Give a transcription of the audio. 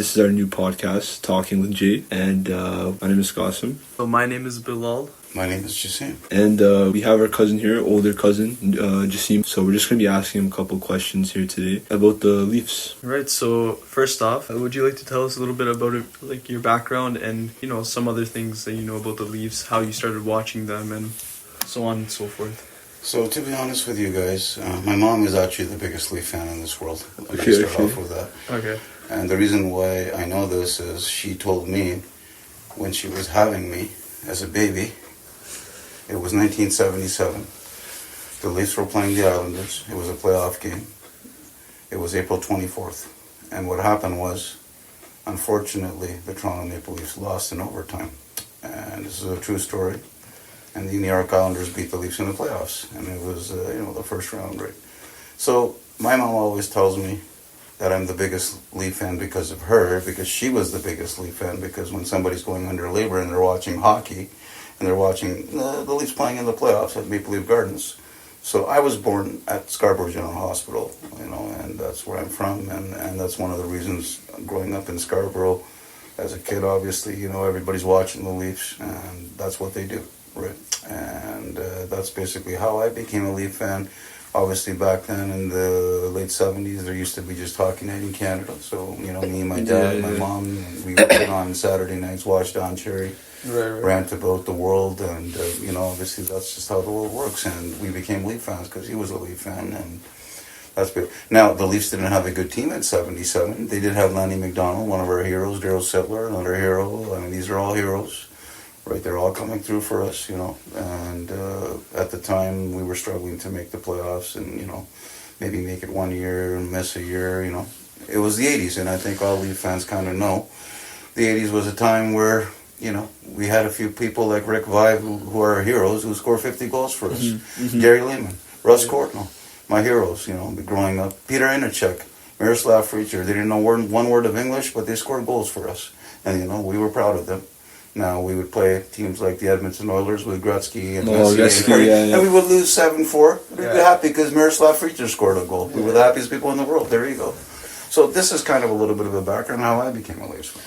This is our new podcast, Talking with Jay, and my name is Qasim. So my name is Bilal. My name is Jassim. And we have our cousin here, older cousin, Jassim. So we're just going to be asking him a couple questions here today about the Leafs. Right, so first off, would you like to tell us a little bit about it, like your background and, some other things that you know about the Leafs, how you started watching them and so on and so forth? So to be honest with you guys, my mom is actually the biggest Leaf fan in this world. Let me Okay. start off with that. Okay. And the reason why I know this is she told me when she was having me as a baby, it was 1977. The Leafs were playing the Islanders. It was a playoff game. It was April 24th. And what happened was, unfortunately, the Toronto Maple Leafs lost in overtime. And this is a true story. And the New York Islanders beat the Leafs in the playoffs. And it was, the first round, right? So my mom always tells me that I'm the biggest Leaf fan because of her, because she was the biggest Leaf fan, because when somebody's going under labor and they're watching hockey, and they're watching the Leafs playing in the playoffs at Maple Leaf Gardens. So I was born at Scarborough General Hospital, and that's where I'm from, and that's one of the reasons growing up in Scarborough as a kid, obviously, everybody's watching the Leafs, and that's what they do, right? And that's basically how I became a Leaf fan. Obviously, back then in the late 70s, there used to be just hockey night in Canada. So, me and my dad and my mom, we would put on Saturday nights, watch Don Cherry, rant about the world. And, obviously that's just how the world works. And we became Leaf fans because he was a Leaf fan. And that's big. Now, the Leafs didn't have a good team in 77. They did have Lanny McDonald, one of our heroes, Daryl Sittler, another hero. I mean, these are all heroes. Right, they're all coming through for us, and at the time we were struggling to make the playoffs and, maybe make it 1 year and miss a year, It was the 80s, and I think all Leaf fans kind of know. The 80s was a time where, we had a few people like Rick Vive, who are our heroes, who scored 50 goals for us. Mm-hmm. Gary Lehman, Russ Courtnall, my heroes, growing up. Peter Inachek, Miroslav Fricher, they didn't know one word of English, but they scored goals for us. And, we were proud of them. Now, we would play teams like the Edmonton Oilers with Gretzky and Messier, and we would lose 7-4. We'd be happy because Miroslav Fricher scored a goal. We were the happiest people in the world. There you go. So this is kind of a little bit of a background how I became a Leafs fan.